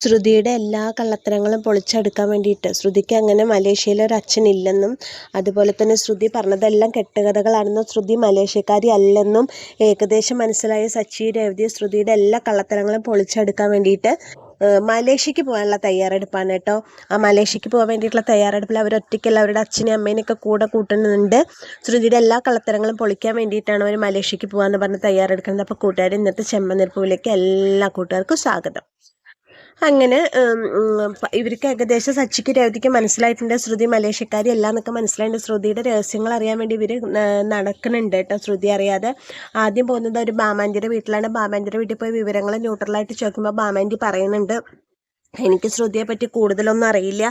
ശ്രുതിയുടെ എല്ലാ കള്ളത്തരങ്ങളും പൊളിച്ചെടുക്കാൻ വേണ്ടിയിട്ട് ശ്രുതിക്ക് അങ്ങനെ മലേഷ്യയിൽ ഒരു അച്ഛനില്ലെന്നും അതുപോലെ തന്നെ ശ്രുതി പറഞ്ഞതെല്ലാം കെട്ടുകഥകളാണെന്നും ശ്രുതി മലേഷ്യക്കാരി അല്ലെന്നും ഏകദേശം മനസ്സിലായ സച്ചി രേവതി ശ്രുതിയുടെ എല്ലാ കള്ളത്തരങ്ങളും പൊളിച്ചെടുക്കാൻ വേണ്ടിയിട്ട് മലേഷ്യക്ക് പോകാനുള്ള തയ്യാറെടുപ്പാണ് കേട്ടോ. ആ മലേഷ്യക്ക് പോകാൻ വേണ്ടിയിട്ടുള്ള തയ്യാറെടുപ്പിൽ അവർ ഒറ്റയ്ക്കല്ല, അവരുടെ അച്ഛനെയും അമ്മേനെയൊക്കെ കൂടെ കൂട്ടുന്നുണ്ട്. ശ്രുതിയുടെ എല്ലാ കള്ളത്തരങ്ങളും പൊളിക്കാൻ വേണ്ടിയിട്ടാണ് അവർ മലേഷ്യക്ക് പോകാമെന്ന് പറഞ്ഞ് തയ്യാറെടുക്കുന്നത്. അപ്പോൾ കൂട്ടുകാർ ഇന്നത്തെ ചെമ്പനിർപ്പൂവിലേക്ക് എല്ലാ കൂട്ടുകാർക്കും സ്വാഗതം. അങ്ങനെ ഇവർക്ക് ഏകദേശം സച്ചിക്ക് രേവതിക്ക് മനസ്സിലായിട്ടുണ്ട് ശ്രുതി മലേഷ്യക്കാരി അല്ല എന്നൊക്കെ മനസ്സിലായിട്ടുണ്ട്. ശ്രുതിയുടെ രഹസ്യങ്ങൾ അറിയാൻ വേണ്ടി ഇവർ നടക്കുന്നുണ്ട് കേട്ടോ. ശ്രുതി അറിയാതെ ആദ്യം പോകുന്നത് ഒരു ബാമാൻറ്റിയുടെ വീട്ടിലാണ്. ബാമാൻറ്റിയുടെ വീട്ടിൽ പോയി വിവരങ്ങൾ ന്യൂട്രലായിട്ട് ചോദിക്കുമ്പോൾ ബാമാൻറ്റി പറയുന്നുണ്ട്, എനിക്ക് ശ്രുതിയെ പറ്റി കൂടുതലൊന്നും അറിയില്ല,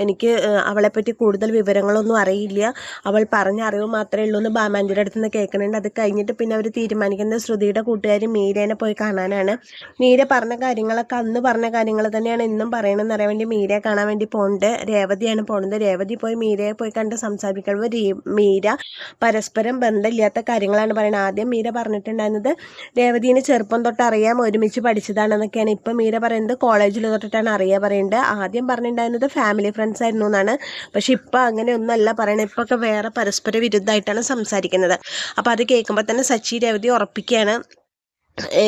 എനിക്ക് അവളെപ്പറ്റി കൂടുതൽ വിവരങ്ങളൊന്നും അറിയില്ല, അവൾ പറഞ്ഞ അറിവ് മാത്രമേ ഉള്ളൂ എന്ന് ബാമാൻറ്റിയുടെ അടുത്ത് നിന്ന് കേൾക്കുന്നുണ്ട്. അത് കഴിഞ്ഞിട്ട് പിന്നെ അവർ തീരുമാനിക്കുന്നത് ശ്രുതിയുടെ കൂട്ടുകാരി മീരേനെ പോയി കാണാനാണ്. മീര പറഞ്ഞ കാര്യങ്ങളൊക്കെ അന്ന് പറഞ്ഞ കാര്യങ്ങൾ തന്നെയാണ് ഇന്നും പറയണമെന്ന് അറിയാൻ വേണ്ടി മീരയെ കാണാൻ വേണ്ടി പോകുന്നുണ്ട്. രേവതിയാണ് പോകുന്നത്. രേവതി പോയി മീരയെ പോയി കണ്ട് സംസാരിക്കുമ്പോൾ മീര പരസ്പരം ബന്ധമില്ലാത്ത കാര്യങ്ങളാണ് പറയുന്നത്. ആദ്യം മീര പറഞ്ഞിട്ടുണ്ടായിരുന്നത് രേവതിനെ ചെറുപ്പം തൊട്ട് അറിയാം, ഒരുമിച്ച് പഠിച്ചതാണെന്നൊക്കെയാണ്. ഇപ്പം മീര പറയുന്നത് കോളേജിൽ തൊട്ടിട്ടാണ് പറയുന്നത്. ആദ്യം പറഞ്ഞിട്ടുണ്ടായിരുന്നത് ഫാമിലി ഫ്രണ്ട്സ് ആയിരുന്നു എന്നാണ്. പക്ഷെ ഇപ്പം അങ്ങനെയൊന്നുമല്ല പറയണത്. ഇപ്പം ഒക്കെ വേറെ പരസ്പര വിരുദ്ധമായിട്ടാണ് സംസാരിക്കുന്നത്. അപ്പം അത് കേൾക്കുമ്പോൾ തന്നെ സച്ചി രേവതി ഉറപ്പിക്കുകയാണ്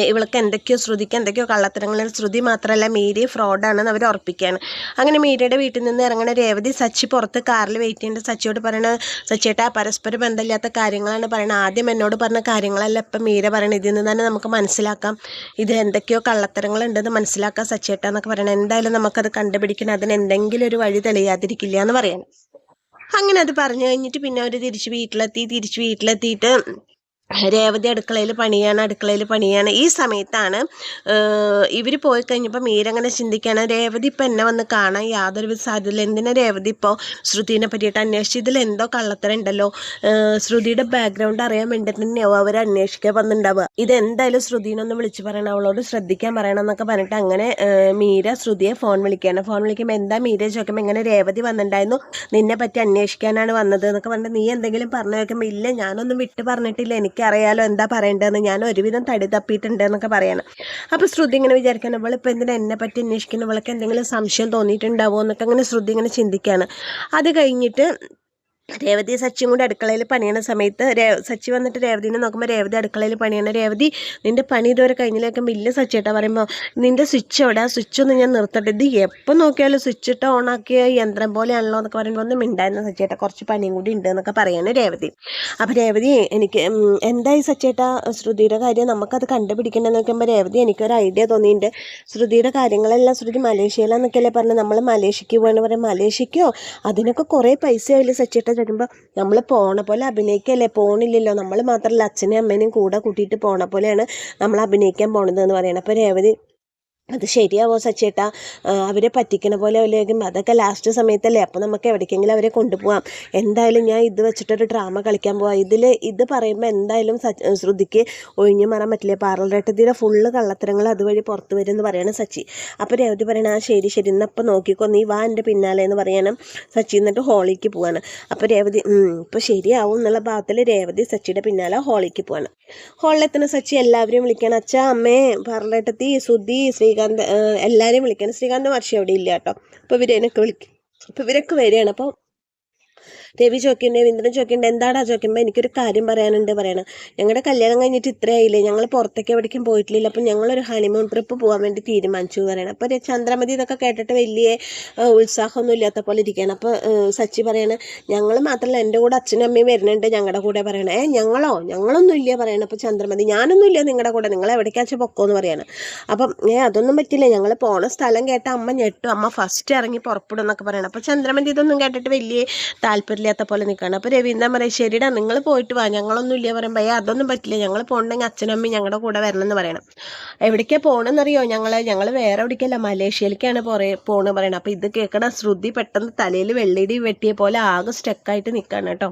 ഇവൾക്ക് എന്തൊക്കെയോ ശ്രുതിക്ക് എന്തൊക്കെയോ കള്ളത്തരങ്ങൾ, ശ്രുതി മാത്രമല്ല മീര ഫ്രോഡാണെന്ന് അവർ ഉറപ്പിക്കുകയാണ്. അങ്ങനെ മീരയുടെ വീട്ടിൽ നിന്ന് ഇറങ്ങണ രേവതി സച്ചി പുറത്ത് കാറിൽ വെയിറ്റ് ചെയ്യുന്നുണ്ട്. സച്ചിയോട് പറയണത്, സച്ചിയേട്ടാ പരസ്പരം ബന്ധമില്ലാത്ത കാര്യങ്ങളാണ് പറയണത്, ആദ്യം എന്നോട് പറഞ്ഞ കാര്യങ്ങളല്ല ഇപ്പം മീര പറയണത്, ഇതിൽ നിന്ന് തന്നെ നമുക്ക് മനസ്സിലാക്കാം ഇത് എന്തൊക്കെയോ കള്ളത്തരങ്ങളുണ്ടെന്ന് മനസ്സിലാക്കാം സച്ചിയേട്ടാ എന്നൊക്കെ പറയണം. എന്തായാലും നമുക്കത് കണ്ടുപിടിക്കണം, അതിന് എന്തെങ്കിലും ഒരു വഴി തെളിയാതിരിക്കില്ല എന്ന് പറയണം. അങ്ങനെ അത് പറഞ്ഞു കഴിഞ്ഞിട്ട് പിന്നെ അവർ തിരിച്ച് വീട്ടിലെത്തിയിട്ട് രേവതി അടുക്കളയിൽ പണിയാണ്. ഈ സമയത്താണ് ഇവർ പോയി കഴിഞ്ഞപ്പോൾ മീര അങ്ങനെ ചിന്തിക്കുകയാണ്, രേവതി ഇപ്പം എന്നെ വന്ന് കാണാൻ യാതൊരുവിധ സാധ്യതയില്ല, എന്തിനാ രേവതി ഇപ്പോൾ ശ്രുതിനെ പറ്റിയിട്ട് അന്വേഷിച്ച്, ഇതിൽ എന്തോ കള്ളത്തരം ഉണ്ടല്ലോ, ശ്രുതിയുടെ ബാക്ക്ഗ്രൗണ്ട് അറിയാൻ വേണ്ടി തന്നെയാവും അവർ അന്വേഷിക്കാൻ വന്നിട്ടുണ്ടാവുക, ഇതെന്തായാലും ശ്രുതിനൊന്ന് വിളിച്ച് പറയണം, അവളോട് ശ്രദ്ധിക്കാൻ പറയണം എന്നൊക്കെ പറഞ്ഞിട്ട് അങ്ങനെ മീര ശ്രുതിയെ ഫോൺ വിളിക്കുമ്പോൾ എന്താ മീര ചോദിക്കുമ്പോൾ ഇങ്ങനെ രേവതി വന്നിട്ടുണ്ടായിരുന്നു, നിന്നെ പറ്റി അന്വേഷിക്കാനാണ് വന്നത് എന്നൊക്കെ പറഞ്ഞിട്ട്, നീ എന്തെങ്കിലും പറഞ്ഞു കേൾക്കുമ്പോൾ ഇല്ല ഞാനൊന്നും വിട്ട് പറഞ്ഞിട്ടില്ല, എനിക്കറിയാലോ എന്താ പറയേണ്ടതെന്ന്, ഞാൻ ഒരുവിധം തടി തപ്പിയിട്ടുണ്ട് എന്നൊക്കെ പറയാണ്. അപ്പോൾ ശ്രുതി ഇങ്ങനെ വിചാരിക്കണം, ഇവളിപ്പോൾ എന്തിനാ എന്നെ പറ്റി അന്വേഷിക്കണം, ഇവൾക്ക് എന്തെങ്കിലും സംശയം തോന്നിയിട്ടുണ്ടാവുമോ എന്നൊക്കെ അങ്ങനെ ശ്രുതി ഇങ്ങനെ ചിന്തിക്കുകയാണ്. അത് കഴിഞ്ഞിട്ട് രേവതി സച്ചിയും കൂടി അടുക്കളയിൽ പണിയണ സമയത്ത് സച്ചി വന്നിട്ട് രേവതിനെ നോക്കുമ്പോൾ രേവതി അടുക്കളയിൽ പണിയാണ്. രേവതി നിൻ്റെ പണി ഇതുവരെ കഴിഞ്ഞിലേക്കുമ്പോൾ ഇല്ല സച്ചിയേട്ടാ പറയുമ്പോൾ, നിൻ്റെ സ്വിച്ച് എവിടെ, ആ സ്വിച്ച് ഒന്ന് ഞാൻ നിർത്തട്ടെ, ഇത് എപ്പോൾ നോക്കിയാലും സ്വിച്ച് ഇട്ട് ഓണാക്കിയ യന്ത്രം പോലെയാണല്ലോ എന്നൊക്കെ പറയുമ്പോൾ ഒന്നും മിണ്ടായിരുന്നു സച്ചിയേട്ടാ, കുറച്ച് പണിയും കൂടി ഉണ്ട് എന്നൊക്കെ പറയാണ് രേവതി. അപ്പോൾ രേവതി എനിക്ക് എന്തായി സച്ചിയേട്ടാ ശ്രുതിയുടെ കാര്യം നമുക്കത് കണ്ടുപിടിക്കണമെന്ന് നോക്കുമ്പോൾ രേവതി എനിക്കൊരു ഐഡിയ തോന്നിയിട്ടുണ്ട്, ശ്രുതിയുടെ കാര്യങ്ങളെല്ലാം ശ്രുതി മലേഷ്യയിലാന്നൊക്കെയല്ലേ പറഞ്ഞത്, നമ്മൾ മലേഷ്യക്ക് പോകണമെന്ന് പറയും, മലേഷ്യക്കോ അതിനൊക്കെ കുറേ പൈസ ആയില്ലേ സച്ചിയേട്ടാ തരുമ്പോൾ, നമ്മൾ പോണ പോലെ അഭിനയിക്കല്ലേ, പോണില്ലല്ലോ, നമ്മൾ മാത്രമല്ല അച്ഛനെയും അമ്മേനെയും കൂടെ കൂട്ടിയിട്ട് പോണ പോലെയാണ് നമ്മൾ അഭിനയിക്കാൻ പോണത് എന്ന് പറയണം. അപ്പോൾ രേവതി അത് ശരിയാവോ സച്ചേട്ടാ, അവരെ പറ്റിക്കണ പോലെ വല്ലതും, അതൊക്കെ ലാസ്റ്റ് സമയത്തല്ലേ, അപ്പോൾ നമുക്ക് എവിടേക്കെങ്കിലും അവരെ കൊണ്ടുപോകാം, എന്തായാലും ഞാൻ ഇത് വെച്ചിട്ടൊരു ഡ്രാമ കളിക്കാൻ പോവാം, ഇത് പറയുമ്പോൾ എന്തായാലും ശ്രുതിക്ക് ഒഴിഞ്ഞു മാറാൻ പറ്റില്ല, പാർലറേട്ടത്തിയുടെ ഫുള്ള് കള്ളത്തരങ്ങൾ അതുവഴി പുറത്ത് വരും എന്ന് പറയണം സച്ചി. അപ്പോൾ രേവതി പറയണം, ആ ശരി ഇന്നപ്പോൾ നോക്കിക്കോ, നീ വാ എൻ്റെ പിന്നാലെ എന്ന് പറയണം സച്ചി. എന്നിട്ട് ഹോളിലേക്ക് പോവാണ്. അപ്പോൾ രേവതി ഇപ്പോൾ ശരിയാവും എന്നുള്ള ഭാഗത്തിൽ രേവതി സച്ചിയുടെ പിന്നാലെ ഹോളിലേക്ക് പോവാണ്. ഹോളിലെത്തുന്ന സച്ചി എല്ലാവരെയും വിളിക്കണം, അച്ഛാ അമ്മേ പാർലറേട്ടത്തി സുധി ശ്രീകാന്ത് എല്ലാവരെയും വിളിക്കണം. ശ്രീകാന്ത് വർഷം അവിടെ ഇല്ല കേട്ടോ. അപ്പോൾ ഇവരെയൊക്കെ വിളിക്കും. അപ്പോൾ ഇവരൊക്കെ വരികയാണ്. അപ്പോൾ രവി ചോദിക്കണ്ടേ, ഇന്ദ്രൻ ചോദിക്കണ്ടേ, എന്താടാ ചോദിക്കുമ്പോൾ എനിക്കൊരു കാര്യം പറയാനുണ്ട് പറയണം, ഞങ്ങളുടെ കല്യാണം കഴിഞ്ഞിട്ട് ഇത്രയായില്ലേ, ഞങ്ങൾ പുറത്തേക്ക് എവിടേക്കും പോയിട്ടില്ല, അപ്പം ഞങ്ങളൊരു ഹണിമൂൺ ട്രിപ്പ് പോകാൻ വേണ്ടി തീരുമാനിച്ചു പറയണം. അപ്പോൾ ചന്ദ്രമതി ഇതൊക്കെ കേട്ടിട്ട് വലിയ ഉത്സാഹമൊന്നും ഇല്ലാത്ത പോലെ ഇരിക്കുകയാണ്. അപ്പോൾ സച്ചി പറയണം, ഞങ്ങൾ മാത്രമല്ല എൻ്റെ കൂടെ അച്ഛനും അമ്മയും വരുന്നുണ്ട് ഞങ്ങളുടെ കൂടെ പറയണം. ഞങ്ങളൊന്നും ഇല്ല പറയണം. അപ്പോൾ ചന്ദ്രമതി ഞാനൊന്നും ഇല്ല നിങ്ങളുടെ കൂടെ, നിങ്ങൾ എവിടേക്കാച്ചാൽ പൊക്കോന്ന് പറയണം. അപ്പം അതൊന്നും പറ്റില്ല, ഞങ്ങൾ പോണ സ്ഥലം കേട്ട അമ്മ ഞെട്ടും, അമ്മ ഫസ്റ്റ് ഇറങ്ങി പുറപ്പെടും എന്നൊക്കെ പറയണം. അപ്പോൾ ചന്ദ്രമതി ഇതൊന്നും കേട്ടിട്ട് വലിയ താല്പര്യമില്ലാത്ത പോലെ നിൽക്കണം. അപ്പോൾ രവീന്ദ്രൻ പറയും, ശരിടാ നിങ്ങൾ പോയിട്ട് വാ, ഞങ്ങളൊന്നും ഇല്ല പറയുമ്പോൾ, അതൊന്നും പറ്റില്ല, ഞങ്ങൾ പോകണമെങ്കിൽ അച്ഛനും അമ്മയും ഞങ്ങളുടെ കൂടെ വരണം എന്ന് പറയണം. എവിടേക്കാണ് പോകണമെന്നറിയോ, ഞങ്ങൾ വേറെ എവിടേക്കല്ല മലേഷ്യയിലേക്കാണ് പോകണമെന്ന് പറയണം. അപ്പോൾ ഇത് കേൾക്കണ ശ്രുതി പെട്ടെന്ന് തലയിൽ വെള്ളിടി വെട്ടിയ പോലെ ആകെ സ്റ്റക്കായിട്ട് നിൽക്കുകയാണ് കേട്ടോ.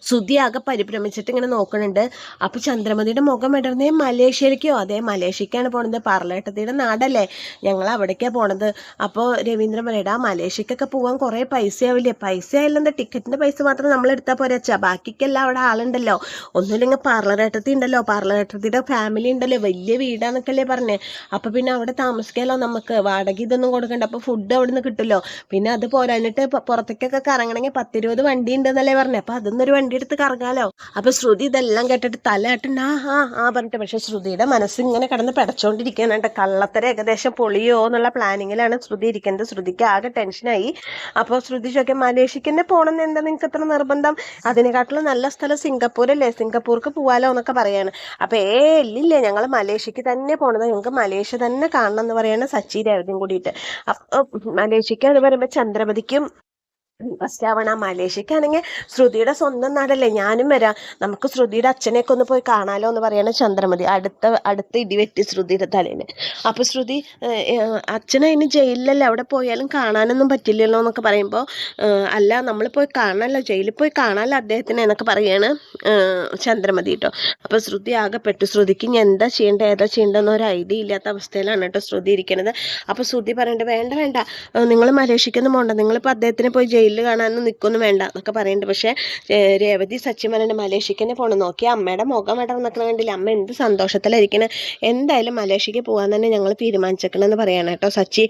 ശ്രുതി ആകെ പരിഭ്രമിച്ചിട്ട് ഇങ്ങനെ നോക്കുന്നുണ്ട്. അപ്പോൾ ചന്ദ്രമതിയുടെ മുഖം ഇടർന്നേ മലേഷ്യയിലേക്കോ? അതെ, മലേഷ്യക്കാണ് പോണത്. പാർലേട്ടത്തിയുടെ നാടല്ലേ, ഞങ്ങൾ അവിടേക്കാണ് പോണത്. അപ്പോൾ രവീന്ദ്രൻ പറയടാ, മലേഷ്യക്കൊക്കെ പോകാൻ കുറേ പൈസ ആവില്ലേ? പൈസ ആയില്ലെന്താ, ടിക്കറ്റിൻ്റെ പൈസ മാത്രം നമ്മൾ എടുത്താൽ പോരാ അച്ഛാ, ബാക്കിക്കെല്ലാം അവിടെ ആളുണ്ടല്ലോ. ഒന്നുമില്ലെങ്കിൽ പാർലറേട്ടത്തി ഉണ്ടല്ലോ, പാർലറേട്ടത്തിയുടെ ഫാമിലി ഉണ്ടല്ലോ, വലിയ വീടാന്നൊക്കെയല്ലേ പറഞ്ഞേ. അപ്പോൾ പിന്നെ അവിടെ താമസിക്കാമല്ലോ, നമുക്ക് വാടക ഇതൊന്നും കൊടുക്കണ്ട. അപ്പോൾ ഫുഡ് അവിടെ നിന്ന് കിട്ടുമല്ലോ. പിന്നെ അത് പോരാഞ്ഞിട്ട് പുറത്തേക്കൊക്കെ കറങ്ങണമെങ്കിൽ 10-20 വണ്ടി ഉണ്ടെന്നല്ലേ പറഞ്ഞത്. അപ്പോൾ അതൊന്നൊരു വണ്ടി എടുത്ത് കറങ്ങാലോ. അപ്പോൾ ശ്രുതി ഇതെല്ലാം കേട്ടിട്ട് തലയാട്ടുണ്ട് ആ പറഞ്ഞിട്ട്. പക്ഷെ ശ്രുതിയുടെ മനസ്സ് ഇങ്ങനെ കിടന്ന് പിടച്ചോണ്ടിരിക്കാനുണ്ട്. കള്ളത്തര ഏകദേശം പൊളിയോ എന്നുള്ള പ്ലാനിങ്ങിലാണ് ശ്രുതി ഇരിക്കുന്നത്. ശ്രുതിക്ക് ആകെ ടെൻഷനായി. അപ്പോൾ ശ്രുതി ചോദിക്കാൻ, മലേഷ്യക്ക് തന്നെ പോകണമെന്ന് എന്താ നിങ്ങൾക്ക് ഇത്ര നിർബന്ധം? അതിനെക്കാട്ടിലും നല്ല സ്ഥലം സിംഗപ്പൂരല്ലേ, സിംഗപ്പൂർക്ക് പോവാലോ എന്നൊക്കെ പറയാണ്. അപ്പോൾ ഇല്ലില്ലേ, ഞങ്ങൾ മലേഷ്യക്ക് തന്നെ പോണത്, ഞങ്ങൾക്ക് മലേഷ്യ തന്നെ കാണണം എന്ന് പറയാണ് സച്ചി രേവതിയും കൂടിയിട്ട്. അപ്പോൾ മലേഷ്യക്ക് എന്ന് പറയുമ്പോൾ ചന്ദ്രമതിക്കും ഫസ്റ്റ് ആവണ. മലേഷ്യക്കാണെങ്കിൽ ശ്രുതിയുടെ സ്വന്തം നാടല്ലേ, ഞാനും വരാം, നമുക്ക് ശ്രുതിയുടെ അച്ഛനെയൊക്കെ ഒന്ന് പോയി കാണാലോ എന്ന് പറയണ ചന്ദ്രമതി. അടുത്ത ഇടിവെട്ടി ശ്രുതിയുടെ തലേന്. അപ്പോൾ ശ്രുതി, അച്ഛനതിന് ജയിലിലല്ലേ, അവിടെ പോയാലും കാണാനൊന്നും പറ്റില്ലല്ലോ എന്നൊക്കെ പറയുമ്പോൾ, അല്ല നമ്മൾ പോയി കാണാമല്ലോ, ജയിലിൽ പോയി കാണാമല്ലോ അദ്ദേഹത്തിന് എന്നൊക്കെ പറയാണ് ചന്ദ്രമതി കേട്ടോ. അപ്പോൾ ശ്രുതി ആകെപ്പെട്ടു. ശ്രുതിക്ക് ഇനി എന്താ ചെയ്യേണ്ടത് ഏതാ ചെയ്യേണ്ടതെന്ന് ഒരു ഐഡിയ ഇല്ലാത്ത അവസ്ഥയിലാണ് കേട്ടോ ശ്രുതി ഇരിക്കുന്നത്. അപ്പോൾ ശ്രുതി പറയണ്ടത്, വേണ്ട നിങ്ങൾ മലേഷ്യക്കൊന്നും പോകണ്ട, നിങ്ങളിപ്പോൾ അദ്ദേഹത്തിനെ പോയി ജയിലിൽ കാണാനൊന്നും നിൽക്കൊന്നും വേണ്ട എന്നൊക്കെ പറയുന്നുണ്ട്. പക്ഷേ രേവതി സച്ചിൻ പറയുന്നത് മലേഷ്യക്ക് തന്നെ പോകണം. നോക്കി അമ്മയുടെ മുഖം ഇടം നിൽക്കണ കണ്ടില്ല, അമ്മ എന്ത് സന്തോഷത്തിലായിരിക്കണം. എന്തായാലും മലേഷ്യക്ക് പോകാൻ തന്നെ ഞങ്ങൾ തീരുമാനിച്ചേക്കണമെന്ന് പറയാണ് കേട്ടോ സച്ചി.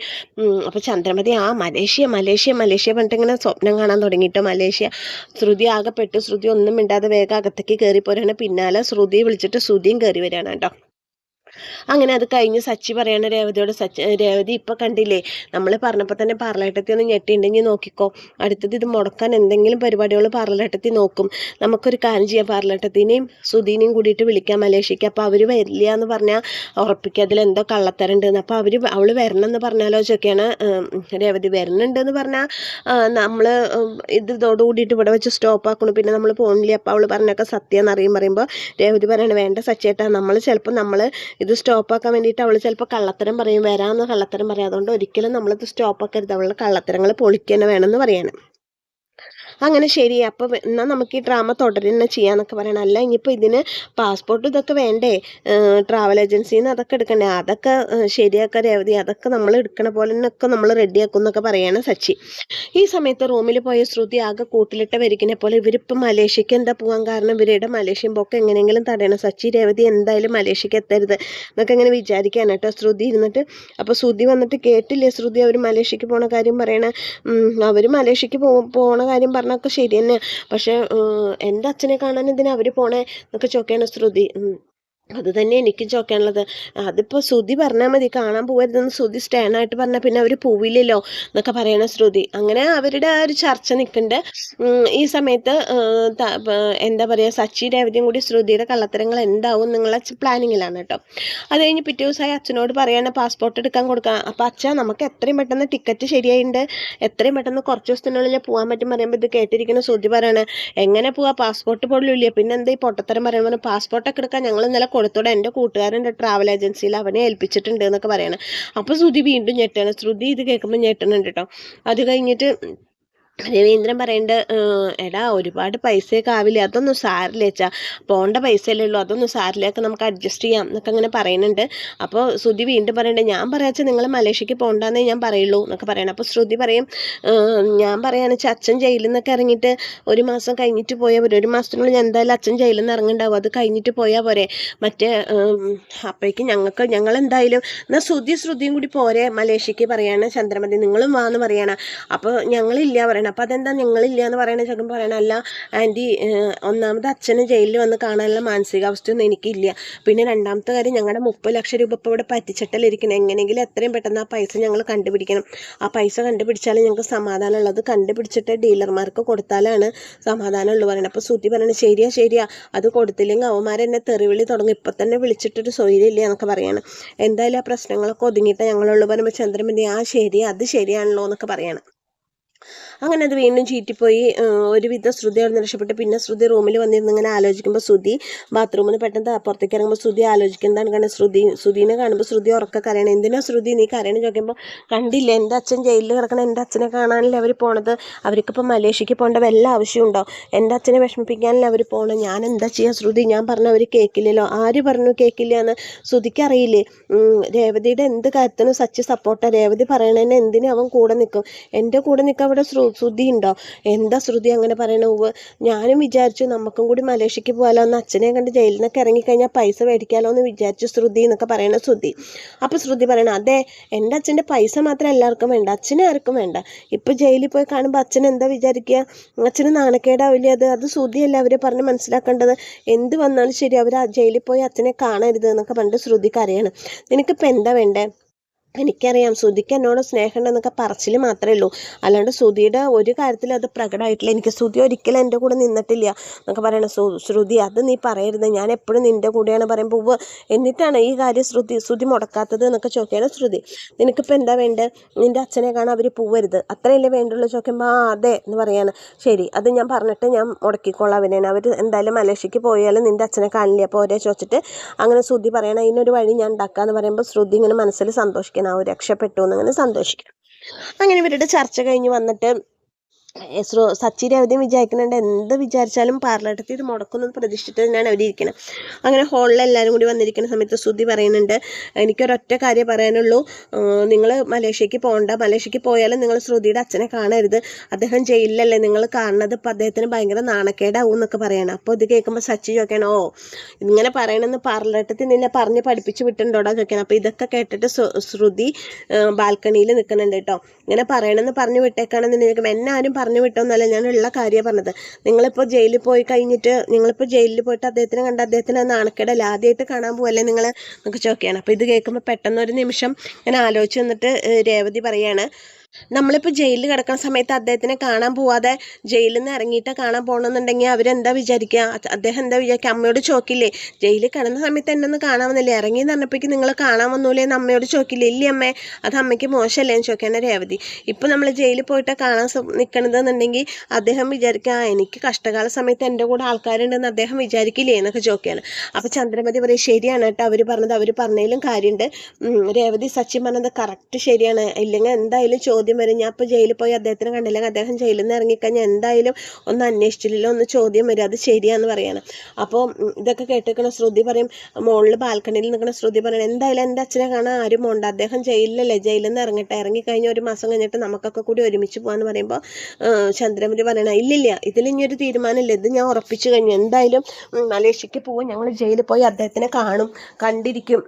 അപ്പോൾ ചന്ദ്രമതി മലേഷ്യ പറഞ്ഞിട്ട് ഇങ്ങനെ സ്വപ്നം കാണാൻ തുടങ്ങിയിട്ടോ മലേഷ്യ. ശ്രുതി ആകെപ്പെട്ടു. ശ്രുതി ഒന്നും മിണ്ടാതെ വേഗം അകത്തേക്ക് കയറിപ്പോരാണ്. പിന്നാലെ ശ്രുതിയെ വിളിച്ചിട്ട് ശ്രുതിയും കയറി വരികയാണ് കേട്ടോ. അങ്ങനെ അത് കഴിഞ്ഞ് സച്ചി പറയണ രേവതിയോട്, രേവതി ഇപ്പം കണ്ടില്ലേ, നമ്മൾ പറഞ്ഞപ്പോൾ തന്നെ പാർലേട്ടത്തി ഒന്ന് ഞെട്ടിണ്ടെങ്കിൽ നോക്കിക്കോ, അടുത്തത് ഇത് മുടക്കാൻ എന്തെങ്കിലും പരിപാടികൾ പാർലേട്ടത്തി നോക്കും. നമുക്കൊരു കാര്യം ചെയ്യാം, പാർലേട്ടത്തിനെയും സുധീനെയും കൂടിയിട്ട് വിളിക്കാം മലേഷ്യക്ക്. അപ്പോൾ അവർ വരില്ല എന്ന് പറഞ്ഞാൽ ഉറപ്പിക്കുക, അതിലെന്തോ കള്ളത്തരണ്ടെന്ന്. അപ്പോൾ അവൾ വരണം എന്ന് പറഞ്ഞാലോ ചോദിക്കുകയാണ് രേവതി. വരുന്നുണ്ടെന്ന് പറഞ്ഞാൽ നമ്മൾ ഇതോടുകൂടിയിട്ട് ഇവിടെ വെച്ച് സ്റ്റോപ്പ് ആക്കണം, പിന്നെ നമ്മൾ പോകണില്ല. അപ്പോൾ അവൾ പറഞ്ഞൊക്കെ സത്യം പറയുമ്പോൾ രേവതി പറയണ, വേണ്ട സച്ചേട്ടാ, നമ്മൾ ഇത് സ്റ്റോപ്പാക്കാൻ വേണ്ടിയിട്ട് അവൾ ചിലപ്പോൾ കള്ളത്തരം പറയും, വരാമെന്ന് കള്ളത്തരം പറയും. അതുകൊണ്ട് ഒരിക്കലും നമ്മളിത് സ്റ്റോപ്പാക്കരുത്, അവളുടെ കള്ളത്തരങ്ങൾ പൊളിക്കുക തന്നെ വേണമെന്ന് പറയാണ്. അങ്ങനെ ശരി, അപ്പോൾ എന്നാൽ നമുക്ക് ഈ ഡ്രാമ തുടരുന്ന ചെയ്യാന്നൊക്കെ പറയണം. അല്ല ഇനിയിപ്പോൾ ഇതിന് പാസ്പോർട്ട് ഇതൊക്കെ വേണ്ടേ, ട്രാവൽ ഏജൻസിയിൽ നിന്ന് അതൊക്കെ എടുക്കണ്ടേ, അതൊക്കെ ശരിയാക്കാൻ രേവതി, അതൊക്കെ നമ്മൾ എടുക്കണ പോലെ തന്നെയൊക്കെ നമ്മൾ റെഡിയാക്കും എന്നൊക്കെ പറയാണ് സച്ചി. ഈ സമയത്ത് റൂമിൽ പോയ ശ്രുതി ആകെ കൂട്ടിലിട്ട വരിക്കിനെ പോലെ, ഇവരിപ്പോൾ മലേഷ്യക്ക് എന്താ പോകാൻ കാരണം, ഇവരുടെ മലേഷ്യൻ പോക്ക് എങ്ങനെയെങ്കിലും തടയണം, സച്ചി രേവതി എന്തായാലും മലേഷ്യക്ക് എത്തരുത് എന്നൊക്കെ ഇങ്ങനെ വിചാരിക്കാൻ കേട്ടോ ശ്രുതി ഇരുന്നിട്ട്. അപ്പോൾ ശ്രുതി വന്നിട്ട് കേട്ടില്ലേ ശ്രുതി അവർ മലേഷ്യക്ക് പോണ കാര്യം പറയണ, അവർ മലേഷ്യക്ക് പോണ കാര്യം പറഞ്ഞൊക്കെ ശരി തന്നെ, പക്ഷെ എൻ്റെ അച്ഛനെ കാണാൻ എന്തിനാ അവർ പോണേ എന്നൊക്കെ ചോദിക്കാണ് ശ്രുതി. അത് തന്നെ എനിക്കും ചോദിക്കാനുള്ളത്. അതിപ്പോൾ ശ്രുതി പറഞ്ഞാൽ മതി, കാണാൻ പോകരുതെന്ന് ശ്രുതി സ്റ്റേണായിട്ട് പറഞ്ഞാൽ പിന്നെ അവർ പോവില്ലല്ലോ എന്നൊക്കെ പറയണ ശ്രുതി. അങ്ങനെ അവരുടെ ആ ഒരു ചർച്ച നിൽക്കുന്നുണ്ട്. ഈ സമയത്ത് എന്താ പറയുക, സച്ചി രേവതിയും കൂടി ശ്രുതിയുടെ കള്ളത്തരങ്ങൾ എന്താവും എന്നുള്ള പ്ലാനിങ്ങിലാണ് കേട്ടോ. അത് കഴിഞ്ഞ് പിറ്റേ ദിവസമായി അച്ഛനോട് പറയാണ് പാസ്പോർട്ട് എടുക്കാൻ കൊടുക്കാം. അപ്പോൾ അച്ഛാ, നമുക്ക് എത്രയും പെട്ടെന്ന് ടിക്കറ്റ് ശരിയായിട്ടുണ്ട്, എത്രയും പെട്ടെന്ന് കുറച്ച് ദിവസത്തിനുള്ളിൽ പോകാൻ പറ്റും പറയുമ്പോൾ ഇത് കേട്ടിരിക്കുന്ന ശ്രുതി പറയാണ്, എങ്ങനെ പോവാ, പാസ്പോർട്ട് പോലും ഇല്ല, പിന്നെ എന്താ ഈ പൊട്ടത്തരം പറയുമ്പോൾ, പാസ്പോർട്ടൊക്കെ എടുക്കാൻ ഞങ്ങൾ ഇന്നലെ കൊടുത്തോടെ, എൻ്റെ കൂട്ടുകാരൻ്റെ ട്രാവൽ ഏജൻസിയിൽ അവനെ ഏൽപ്പിച്ചിട്ടുണ്ട് എന്നൊക്കെ പറയണം. അപ്പോൾ ശ്രുതി വീണ്ടും ഞെട്ടാണ്. ശ്രുതി ഇത് കേൾക്കുമ്പോൾ ഞെട്ടണുണ്ട് കേട്ടോ. അത് കഴിഞ്ഞിട്ട് രവീന്ദ്രൻ പറയുന്നുണ്ട്, എടാ ഒരുപാട് പൈസയൊക്കെ ആവില്ലേ, അതൊന്നും സാരില്ല അച്ഛാ, പോകേണ്ട പൈസയല്ലേ ഉള്ളൂ, അതൊന്നും സാരില്ലൊക്കെ നമുക്ക് അഡ്ജസ്റ്റ് ചെയ്യാം എന്നൊക്കെ അങ്ങനെ പറയുന്നുണ്ട്. അപ്പോൾ ശ്രുതി വീണ്ടും പറയുന്നുണ്ട്, ഞാൻ പറയാച്ചാൽ നിങ്ങൾ മലേഷ്യക്ക് പോകണ്ടെന്നേ ഞാൻ പറയുള്ളൂ എന്നൊക്കെ പറയണം. അപ്പോൾ ശ്രുതി പറയും, ഞാൻ പറയാന്ന് വെച്ചാൽ അച്ഛൻ ജയിലിൽ നിന്നൊക്കെ ഇറങ്ങിയിട്ട് 1 മാസം കഴിഞ്ഞിട്ട് പോയാൽ പോരെ, 1 മാസത്തിനുള്ളിൽ എന്തായാലും അച്ഛൻ ജയിലിൽ നിന്ന് ഇറങ്ങുന്നുണ്ടാവും, അത് കഴിഞ്ഞിട്ട് പോയാൽ പോരെ, മറ്റേ അപ്പോഴേക്കും ഞങ്ങളെന്തായാലും എന്നാൽ ശ്രുതിയും കൂടി പോരെ മലേഷ്യക്ക് പറയാണ് ചന്ദ്രമതി, നിങ്ങളും വാന്ന് പറയണം. അപ്പോൾ ഞങ്ങളില്ല പറയണം. അപ്പോൾ അതെന്താ നിങ്ങളില്ല എന്ന് പറയണ ചെറുപ്പം പറയണം, അല്ല ആൻറ്റി, ഒന്നാമത് അച്ഛന് ജയിലിൽ വന്ന് കാണാനുള്ള മാനസികാവസ്ഥയൊന്നും എനിക്കില്ല, പിന്നെ രണ്ടാമത്തെ കാര്യം ഞങ്ങളുടെ 30 ലക്ഷം രൂപ ഇപ്പോൾ ഇവിടെ പറ്റിച്ചിട്ടല്ലിരിക്കണം, എങ്ങനെയെങ്കിലും എത്രയും പെട്ടെന്ന് ആ പൈസ ഞങ്ങൾ കണ്ടുപിടിക്കണം, ആ പൈസ കണ്ടുപിടിച്ചാലേ ഞങ്ങൾക്ക് സമാധാനം ഉള്ളത്, കണ്ടുപിടിച്ചിട്ട് ഡീലർമാർക്ക് കൊടുത്താലാണ് സമാധാനം ഉള്ളു പറയണം. അപ്പോൾ ശ്രുതി പറയണം, ശരിയാ, അത് കൊടുത്തില്ലെങ്കിൽ അവന്മാരെന്നെ തെറിവിളി തുടങ്ങും, ഇപ്പം തന്നെ വിളിച്ചിട്ടൊരു സ്വൈര്യമില്ല എന്നൊക്കെ പറയണം. എന്തായാലും ആ പ്രശ്നങ്ങളൊക്കെ ഒതുങ്ങിയിട്ട് ഞങ്ങളുള്ളൂ പറയുമ്പോൾ ചന്ദ്രമതി, അത് ശരിയാണല്ലോ എന്നൊക്കെ പറയണം. അങ്ങനെ അത് വീണ്ടും ചീറ്റിപ്പോയി. ഒരുവിധം ശ്രുതി അവിടെ നിന്ന് രക്ഷപ്പെട്ട്. പിന്നെ ശ്രുതി റൂമിൽ വന്നിരുന്ന് ഇങ്ങനെ ആലോചിക്കുമ്പോൾ ശ്രുതി ബാത്റൂമിൽ നിന്ന് പെട്ടെന്ന് പുറത്തേക്ക് ഇറങ്ങുമ്പോൾ ശ്രുതി ആലോചിക്കുന്നതാണ്. കാരണം ശ്രുതിനെ കാണുമ്പോൾ ശ്രുതി ഉറക്കെ കരയണം. എന്തിനാ ശ്രുതി നീ കരയണം ചോദിക്കുമ്പോൾ, കണ്ടില്ല എൻ്റെ അച്ഛൻ ജയിലിൽ കിടക്കണം, എൻ്റെ അച്ഛനെ കാണാനല്ലേ അവർ പോണത്, അവർക്കിപ്പോൾ മലേഷ്യക്ക് പോകേണ്ട വല്ല ആവശ്യമുണ്ടോ, എൻ്റെ അച്ഛനെ വിഷമിപ്പിക്കാനല്ലേ അവർ പോകണം, ഞാൻ എന്താ ചെയ്യുക ശ്രുതി, ഞാൻ പറഞ്ഞ അവർ കേൾക്കില്ലല്ലോ. ആര് പറഞ്ഞു കേൾക്കില്ല എന്ന്? ശ്രുതിക്ക് അറിയില്ലേ രേവതിയുടെ എന്ത് കാര്യത്തിനും സച്ചി സപ്പോർട്ടാണ്. രേവതി പറയണതിന് എന്തിനും അവൻ കൂടെ നിൽക്കും. എൻ്റെ കൂടെ നിൽക്കാൻ അവിടെ ശ്രുതി ഉണ്ടോ? എന്താ ശ്രുതി അങ്ങനെ പറയണ? ഞാനും വിചാരിച്ചു നമുക്കും കൂടി മലേഷ്യക്ക് പോകാലോ, ഒന്ന് അച്ഛനെ കണ്ട് ജയിലിൽ നിന്നൊക്കെ ഇറങ്ങിക്കഴിഞ്ഞാൽ പൈസ മേടിക്കാമല്ലോ എന്ന് വിചാരിച്ചു ശ്രുതി എന്നൊക്കെ പറയണ ശ്രുതി. അപ്പോൾ ശ്രുതി പറയണം, അതെ എൻ്റെ അച്ഛൻ്റെ പൈസ മാത്രം എല്ലാവർക്കും വേണ്ട, അച്ഛനെ ആർക്കും വേണ്ട. ഇപ്പോൾ ജയിലിൽ പോയി കാണുമ്പോൾ അച്ഛൻ എന്താ വിചാരിക്കുക? അച്ഛന് നാണക്കേടാവില്ലേ? അത് ശ്രുതിയല്ല അവരെ പറഞ്ഞ് മനസ്സിലാക്കേണ്ടത്. എന്ത് വന്നാലും ശരി അവർ ആ ജയിലിൽ പോയി അച്ഛനെ കാണരുത് എന്നൊക്കെ പറഞ്ഞിട്ട് ശ്രുതി കരയാണ്. നിനക്കിപ്പോൾ എന്താ വേണ്ടേ? എനിക്കറിയാം ശ്രുതിക്ക് എന്നോട് സ്നേഹമുണ്ടെന്നൊക്കെ പറച്ചിൽ മാത്രമേ ഉള്ളൂ, അല്ലാണ്ട് ശ്രുതിയുടെ ഒരു കാര്യത്തിൽ അത് പ്രകടമായിട്ടില്ല. എനിക്ക് ശ്രുതി ഒരിക്കലും എൻ്റെ കൂടെ നിന്നിട്ടില്ല എന്നൊക്കെ പറയണം. ശ്രുതി അത് നീ പറയരുത്, ഞാൻ എപ്പോഴും നിൻ്റെ കൂടെയാണ് പറയുമ്പോൾ എന്നിട്ടാണ് ഈ കാര്യം ശ്രുതി മുടക്കാത്തത് എന്നൊക്കെ ചോദിക്കുകയാണ് ശ്രുതി. നിനക്കിപ്പോൾ എന്താ വേണ്ടത്? നിൻ്റെ അച്ഛനെ കാണാൻ അവർ പോവരുത് അത്രയല്ലേ വേണ്ടുള്ളൂ ചോദിക്കുമ്പോൾ അതെ എന്ന് പറയാണ്. ശരി, അത് ഞാൻ പറഞ്ഞിട്ട് ഞാൻ മുടക്കിക്കോളാം അവനാണ്. അവർ എന്തായാലും മലേഷ്യക്ക് പോയാലും നിൻ്റെ അച്ഛനെ കാണില്ല അപ്പോൾ ഒരേ ചോദിച്ചിട്ട് അങ്ങനെ ശ്രുതി പറയണം, ഇതിനൊരു വഴി ഞാൻ ഉണ്ടാക്കാമെന്ന് പറയുമ്പോൾ ശ്രുതി ഇങ്ങനെ മനസ്സിൽ സന്തോഷിക്കണം, രക്ഷപ്പെട്ടു എന്നങ്ങനെ സന്തോഷിക്കണം. അങ്ങനെ ഇവരുടെ ചർച്ച കഴിഞ്ഞ് വന്നിട്ട് സച്ചി രേവതിയും വിചാരിക്കുന്നുണ്ട് എന്ത് വിചാരിച്ചാലും പാർലമെൻറ്റിൽ ഇത് മുടക്കുന്നത് പ്രതീക്ഷിച്ചിട്ട് തന്നെയാണ് അവരിയ്ക്കുന്നത്. അങ്ങനെ ഹോളിൽ എല്ലാവരും കൂടി വന്നിരിക്കുന്ന സമയത്ത് ശ്രുതി പറയുന്നുണ്ട്, എനിക്കൊരൊറ്റ കാര്യം പറയാനുള്ളൂ, നിങ്ങൾ മലേഷ്യക്ക് പോകണ്ട, മലേഷ്യക്ക് പോയാലും നിങ്ങൾ ശ്രുതിയുടെ അച്ഛനെ കാണരുത്, അദ്ദേഹം ജയിലിലല്ലേ, നിങ്ങൾ കാണുന്നത് ഇപ്പം അദ്ദേഹത്തിന് ഭയങ്കര നാണക്കേടാവും എന്നൊക്കെ പറയണം. അപ്പോൾ ഇത് കേൾക്കുമ്പോൾ സച്ചി ചോദിക്കണം, ഓ ഇങ്ങനെ പറയണമെന്ന് പാർലമെൻറ്റിൽ നിന്നെ പറഞ്ഞ് പഠിപ്പിച്ച് വിട്ടുണ്ടോടാ ചോദിക്കണം. അപ്പോൾ ഇതൊക്കെ കേട്ടിട്ട് ശ്രുതി ബാൽക്കണിയിൽ നിൽക്കുന്നുണ്ട് കേട്ടോ. ഇങ്ങനെ പറയണമെന്ന് പറഞ്ഞു വിട്ടേക്കാണെന്ന് ചോദിക്കുമ്പോൾ എന്നെ ആരും പറഞ്ഞു വിട്ടോന്നല്ല, ഞാനുള്ള കാര്യമാണ് പറഞ്ഞത്. നിങ്ങളിപ്പോൾ ജയിലിൽ പോയി കഴിഞ്ഞിട്ട് നിങ്ങളിപ്പോൾ ജയിലിൽ പോയിട്ട് അദ്ദേഹത്തിനെ കണ്ട് അദ്ദേഹത്തിന് നാണക്കേടല്ല, ആദ്യമായിട്ട് കാണാൻ പോവല്ലേ നിങ്ങൾ എന്നൊക്കെ ചോദിക്കുകയാണ്. അപ്പോൾ ഇത് കേൾക്കുമ്പോൾ പെട്ടെന്നൊരു നിമിഷം ഞാൻ ആലോചിച്ച് വന്നിട്ട് രേവതി പറയാണ്, നമ്മളിപ്പോൾ ജയിലിൽ കിടക്കുന്ന സമയത്ത് അദ്ദേഹത്തിനെ കാണാൻ പോവാതെ ജയിലിൽ നിന്ന് ഇറങ്ങിയിട്ട് കാണാൻ പോകണമെന്നുണ്ടെങ്കിൽ അവരെന്താ വിചാരിക്കുക? അദ്ദേഹം എന്താ വിചാരിക്കുക? അമ്മയോട് ചോദിക്കില്ലേ ജയിലിൽ കിടന്ന സമയത്ത് എന്നെ ഒന്ന് കാണാൻ വന്നില്ലേ, ഇറങ്ങി പറഞ്ഞപ്പോഴേക്ക് നിങ്ങൾ കാണാൻ വന്നൂലേ എന്ന് അമ്മയോട് ചോദിക്കില്ലേ? ഇല്ലേ അമ്മേ, അത് അമ്മയ്ക്ക് മോശമല്ലേ എന്ന് ചോദിക്കാൻ രേവതി. ഇപ്പോൾ നമ്മൾ ജയിലിൽ പോയിട്ട് കാണാൻ നിൽക്കണതെന്നുണ്ടെങ്കിൽ അദ്ദേഹം വിചാരിക്കുക എനിക്ക് കഷ്ടകാല സമയത്ത് എൻ്റെ കൂടെ ആൾക്കാരുണ്ടെന്ന് അദ്ദേഹം വിചാരിക്കില്ലേ എന്നൊക്കെ ചോദിക്കുകയാണ്. അപ്പോൾ ചന്ദ്രമതി പറയും, ശരിയാണ് കേട്ടോ അവർ പറഞ്ഞതിലും കാര്യമുണ്ട്. രേവതി സച്ചിൻ പറഞ്ഞത് കറക്റ്റ് ശരിയാണ്, ഇല്ലെങ്കിൽ എന്തായാലും ചോദ്യം വരും. ഞാൻ ഇപ്പോൾ ജയിലിൽ പോയി അദ്ദേഹത്തിനെ കണ്ടില്ലെങ്കിൽ അദ്ദേഹം ജയിലിൽ നിന്ന് ഇറങ്ങിക്കഴിഞ്ഞാൽ എന്തായാലും ഒന്ന് അന്വേഷിച്ചില്ലല്ലോ, ഒന്ന് ചോദ്യം വരും, അത് ശരിയാന്ന് പറയാണ്. അപ്പോൾ ഇതൊക്കെ കേട്ടിരിക്കണ ശ്രുതി പറയും, മുകളിൽ ബാൽക്കണിയിൽ നിൽക്കുന്ന ശ്രുതി പറയണം, എന്തായാലും എൻ്റെ അച്ഛനെ കാണാൻ ആരും പോകണ്ട, അദ്ദേഹം ജയിലിലല്ലേ, ജയിലിൽ നിന്ന് ഇറങ്ങട്ടെ, ഇറങ്ങിക്കഴിഞ്ഞ ഒരു മാസം കഴിഞ്ഞിട്ട് നമുക്കൊക്കെ കൂടി ഒരുമിച്ച് പോകാമെന്ന് പറയുമ്പോൾ ചന്ദ്രമതി പറയണം, ഇല്ലില്ല ഇതിലിനിയൊരു തീരുമാനമില്ല, ഇത് ഞാൻ ഉറപ്പിച്ചു കഴിഞ്ഞു, എന്തായാലും മലേഷ്യക്ക് പോകും, ഞങ്ങൾ ജയിലിൽ പോയി അദ്ദേഹത്തിനെ കണ്ടിരിക്കും,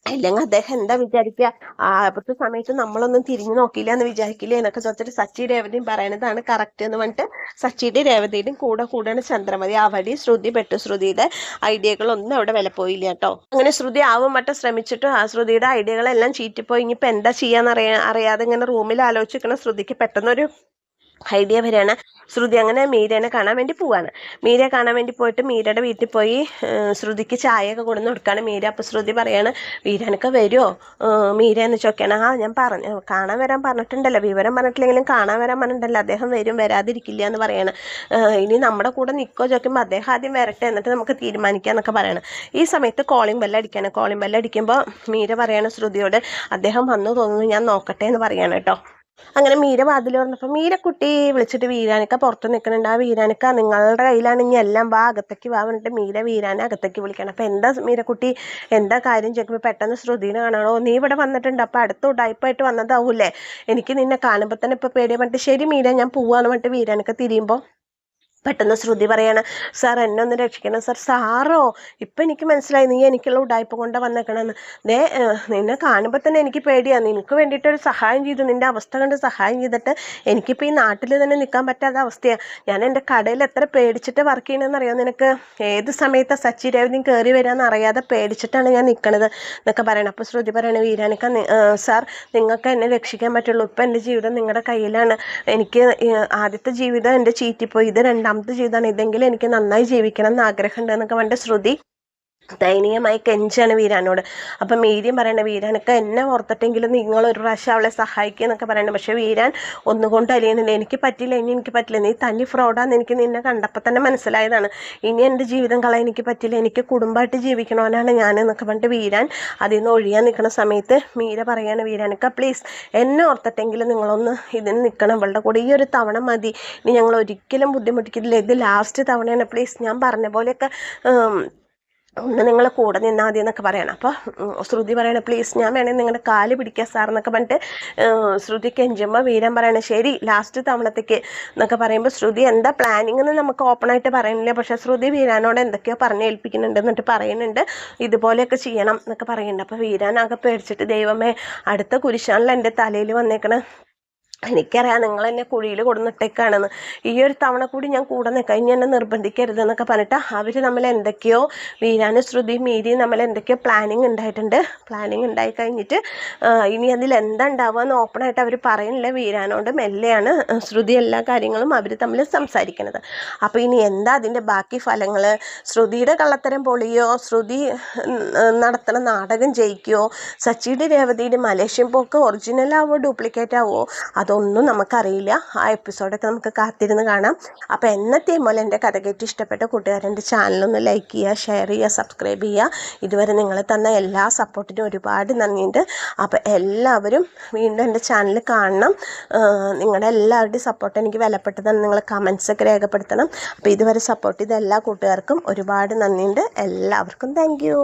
അല്ലെങ്കിൽ അദ്ദേഹം എന്താ വിചാരിക്കുക, അവിടുത്തെ സമയത്ത് നമ്മളൊന്നും തിരിഞ്ഞു നോക്കിയില്ല എന്ന് വിചാരിക്കില്ല എന്നൊക്കെ ചോദിച്ചിട്ട് സച്ചി രേവതിയും പറയണതാണ് കറക്റ്റ് എന്ന് പറഞ്ഞിട്ട് സച്ചിയുടെയും രേവതിയുടെയും കൂടെയാണ് ചന്ദ്രമതി. അവിടെ ശ്രുതി പെട്ടു, ശ്രുതിയുടെ ഐഡിയകളൊന്നും അവിടെ വില പോയില്ല കേട്ടോ. അങ്ങനെ ശ്രുതി ആവും മറ്റും ശ്രമിച്ചിട്ട് ആ ശ്രുതിയുടെ ഐഡിയകളെല്ലാം ചീറ്റിപ്പോയി. ഇനിയിപ്പോൾ എന്താ ചെയ്യാന്ന് അറിയാതെ ഇങ്ങനെ റൂമിൽ ആലോചിച്ചിരിക്കുന്ന ശ്രുതിക്ക് പെട്ടെന്നൊരു ഐഡിയ വരികയാണ്. ശ്രുതി അങ്ങനെ മീരേനെ കാണാൻ വേണ്ടി പോവാണ്. മീരയെ കാണാൻ വേണ്ടി പോയിട്ട് മീരയുടെ വീട്ടിൽ പോയി ശ്രുതിക്ക് ചായയൊക്കെ കൊടുന്ന് കൊടുക്കുകയാണ് മീര. അപ്പോൾ ശ്രുതി പറയാണ്, വീരാനൊക്കെ വരുമോ മീര എന്ന് ചോദിക്കുകയാണ്. ഞാൻ കാണാൻ വരാൻ പറഞ്ഞിട്ടുണ്ടല്ലോ, വിവരം പറഞ്ഞിട്ടില്ലെങ്കിലും കാണാൻ വരാൻ പറഞ്ഞിട്ടുണ്ടല്ലോ, അദ്ദേഹം വരും, വരാതിരിക്കില്ല എന്ന് പറയാണ്. ഇനി നമ്മുടെ കൂടെ നിൽക്കോ ചോദിക്കുമ്പോൾ അദ്ദേഹം ആദ്യം വരട്ടെ എന്നിട്ട് നമുക്ക് തീരുമാനിക്കാം എന്നൊക്കെ പറയണം. ഈ സമയത്ത് കോളിംഗ് ബെല്ലടിക്കുകയാണ്. കോളിംഗ് ബെല്ലടിക്കുമ്പോൾ മീര പറയാണ് ശ്രുതിയോട്, അദ്ദേഹം വന്നു തോന്നുന്നു, ഞാൻ നോക്കട്ടെ എന്ന് പറയാണ് കേട്ടോ. അങ്ങനെ മീര വാതിൽ പറഞ്ഞപ്പോൾ മീരക്കുട്ടി വിളിച്ചിട്ട് വീരാനൊക്കെ പുറത്ത് നിൽക്കുന്നുണ്ട്. ആ വീരാനൊക്കെ നിങ്ങളുടെ കയ്യിലാണ് ഇനി എല്ലാം, വാ അകത്തേക്ക് വാ പറഞ്ഞിട്ട് വീരാനെ അകത്തേക്ക് വിളിക്കണം. അപ്പോൾ എന്താ മീരക്കുട്ടി എന്താ കാര്യം ചോദിക്കുമ്പോൾ പെട്ടെന്ന് ശ്രുതിനെ കാണാണോ, നീ ഇവിടെ വന്നിട്ടുണ്ട്, അപ്പോൾ അടുത്ത ഉടായ്പായിട്ട് വന്നതാവൂല്ലേ, എനിക്ക് നിന്നെ കാണുമ്പോൾ തന്നെ ഇപ്പോൾ പേടിയാൻ പറഞ്ഞിട്ട് ശരി മീര ഞാൻ പോവാന്ന് പറഞ്ഞിട്ട് വീരാനൊക്കെ തിരിയുമ്പോൾ പെട്ടെന്ന് ശ്രുതി പറയാണ്, സാർ എന്നെ ഒന്ന് രക്ഷിക്കണം സാർ. സാറോ, ഇപ്പം എനിക്ക് മനസ്സിലായി നീ എനിക്കുള്ള ഉടായ്പ കൊണ്ട് വന്നേക്കണമെന്ന്. നിന്നെ കാണുമ്പോൾ തന്നെ എനിക്ക് പേടിയാണ്, നിനക്ക് വേണ്ടിയിട്ടൊരു സഹായം ചെയ്തു, നിൻ്റെ അവസ്ഥ കണ്ട് സഹായം ചെയ്തിട്ട് എനിക്കിപ്പോൾ ഈ നാട്ടിൽ തന്നെ നിൽക്കാൻ പറ്റാത്ത അവസ്ഥയാണ്. ഞാൻ എൻ്റെ കടയിൽ എത്ര പേടിച്ചിട്ട് വർക്ക് ചെയ്യണമെന്ന് അറിയാം നിനക്ക്, ഏത് സമയത്താണ് സച്ചി രേവതിയും കയറി വരാമെന്ന് അറിയാതെ പേടിച്ചിട്ടാണ് ഞാൻ നിൽക്കണത് എന്നൊക്കെ പറയണം. അപ്പോൾ ശ്രുതി പറയണ, വീരാനൊക്കെ സാർ നിങ്ങൾക്ക് എന്നെ രക്ഷിക്കാൻ പറ്റുള്ളൂ, ഇപ്പം എൻ്റെ ജീവിതം നിങ്ങളുടെ കയ്യിലാണ്, എനിക്ക് ആദ്യത്തെ ജീവിതം എൻ്റെ ചീറ്റിപ്പോയി, ഇത് രണ്ടാമത്തെ ജീവിതമാണ്, ഇതെങ്കിലും എനിക്ക് നന്നായി ജീവിക്കണം എന്ന് ആഗ്രഹമുണ്ട് എന്നൊക്കെ പറഞ്ഞിട്ട് ശ്രുതി ദയനീയമായി കെഞ്ചാണ് വീരാനോട്. അപ്പം മീരിയും പറയണ വീരാനൊക്കെ എന്നെ ഓർത്തിട്ടെങ്കിലും നിങ്ങളൊരു പ്രാവശ്യം അവളെ സഹായിക്കുക എന്നൊക്കെ പറയണം. പക്ഷേ വീരാൻ ഒന്നുകൊണ്ട് അലിയുന്നില്ല. എനിക്ക് പറ്റില്ല, ഇനി എനിക്ക് പറ്റില്ല, നീ തനി ഫ്രോഡാന്ന് എനിക്ക് നിന്നെ കണ്ടപ്പോൾ തന്നെ മനസ്സിലായതാണ്, ഇനി എൻ്റെ ജീവിതം കളയാൻ എനിക്ക് പറ്റില്ല, എനിക്ക് കുടുംബമായിട്ട് ജീവിക്കണവനാണ് ഞാൻ എന്നൊക്കെ പറഞ്ഞിട്ട് വീരാൻ അതിൽ നിന്ന് ഒഴിയാൻ നിൽക്കുന്ന സമയത്ത് മീര പറയാണ്, വീരാനൊക്കെ പ്ലീസ് എന്നെ ഓർത്തിട്ടെങ്കിലും നിങ്ങളൊന്ന് ഇതിന് നിൽക്കണം, അവളുടെ കൂടെ ഈ ഒരു തവണ മതി, ഇനി ഞങ്ങൾ ഒരിക്കലും ബുദ്ധിമുട്ടിക്കില്ല, ഇത് ലാസ്റ്റ് തവണയാണ്, പ്ലീസ് ഞാൻ പറഞ്ഞ പോലെയൊക്കെ ഒന്ന് നിങ്ങൾ കൂടെ നിന്നാൽ മതി എന്നൊക്കെ പറയണം. അപ്പോൾ ശ്രുതി പറയണം, പ്ലീസ് ഞാൻ വേണമെങ്കിൽ നിങ്ങളുടെ കാല് പിടിക്കുക സാർ എന്നൊക്കെ പറഞ്ഞിട്ട് ശ്രുതി കെഞ്ചുമ്പോൾ വീരൻ പറയണം, ശരി ലാസ്റ്റ് തവണത്തേക്ക് എന്നൊക്കെ പറയുമ്പോൾ ശ്രുതി എന്താ പ്ലാനിങ് എന്ന് നമുക്ക് ഓപ്പണായിട്ട് പറയുന്നില്ല. പക്ഷേ ശ്രുതി വീരാനോട് എന്തൊക്കെയോ പറഞ്ഞ് ഏൽപ്പിക്കുന്നുണ്ട്, എന്നിട്ട് പറയുന്നുണ്ട് ഇതുപോലെയൊക്കെ ചെയ്യണം എന്നൊക്കെ പറയുന്നുണ്ട്. അപ്പോൾ വീരാനാകെ പേടിച്ചിട്ട്, ദൈവമേ അടുത്ത കുരിശാണല്ലോ എൻ്റെ തലയിൽ വന്നേക്കണേ, എനിക്കറിയാം നിങ്ങൾ എന്നെ കുഴിയിൽ കൊടുന്നിട്ടേക്കാണെന്ന്, ഈ ഒരു തവണ കൂടി ഞാൻ കൂടെ നിൽക്കാം, ഇനി എന്നെ നിർബന്ധിക്കരുത് എന്നൊക്കെ പറഞ്ഞിട്ട് അവർ നമ്മൾ എന്തൊക്കെയോ വീരാനും ശ്രുതിയും മീരിയും നമ്മൾ എന്തൊക്കെയോ പ്ലാനിങ് ഉണ്ടായിട്ടുണ്ട്. പ്ലാനിങ് ഉണ്ടായി കഴിഞ്ഞിട്ട് ഇനി അതിൽ എന്താ ഉണ്ടാവുക എന്ന് ഓപ്പണായിട്ട് അവർ പറയുന്നില്ല. വീരാനോട് മെല്ലെയാണ് ശ്രുതി എല്ലാ കാര്യങ്ങളും അവർ തമ്മിൽ സംസാരിക്കുന്നത്. അപ്പോൾ ഇനി എന്താ അതിൻ്റെ ബാക്കി ഫലങ്ങൾ, ശ്രുതിയുടെ കള്ളത്തരം പൊളിയോ, ശ്രുതി നടത്തുന്ന നാടകം ജയിക്കുമോ, സച്ചിയുടെ രേവതിയുടെ മലേഷ്യൻ പോക്ക് ഒറിജിനൽ ആവോ ഡ്യൂപ്ലിക്കേറ്റ് ആവോ, അതൊന്നും നമുക്കറിയില്ല. ആ എപ്പിസോഡൊക്കെ നമുക്ക് കാത്തിരുന്ന് കാണാം. അപ്പോൾ എന്നത്തെയും പോലെ എൻ്റെ കഥ കേട്ട് ഇഷ്ടപ്പെട്ട കൂട്ടുകാരെൻ്റെ ചാനലൊന്ന് ലൈക്ക് ചെയ്യുക, ഷെയർ ചെയ്യുക, സബ്സ്ക്രൈബ് ചെയ്യുക. ഇതുവരെ നിങ്ങൾ തന്ന എല്ലാ സപ്പോർട്ടിനും ഒരുപാട് നന്ദിയുണ്ട്. അപ്പോൾ എല്ലാവരും വീണ്ടും എൻ്റെ ചാനൽ കാണണം. നിങ്ങളുടെ എല്ലാവരുടെയും സപ്പോർട്ട് എനിക്ക് വിലപ്പെട്ടതാണ്. നിങ്ങൾ കമൻസൊക്കെ രേഖപ്പെടുത്തണം. അപ്പോൾ ഇതുവരെ സപ്പോർട്ട് ചെയ്ത എല്ലാ കൂട്ടുകാർക്കും ഒരുപാട് നന്ദിയുണ്ട്. എല്ലാവർക്കും താങ്ക് യു.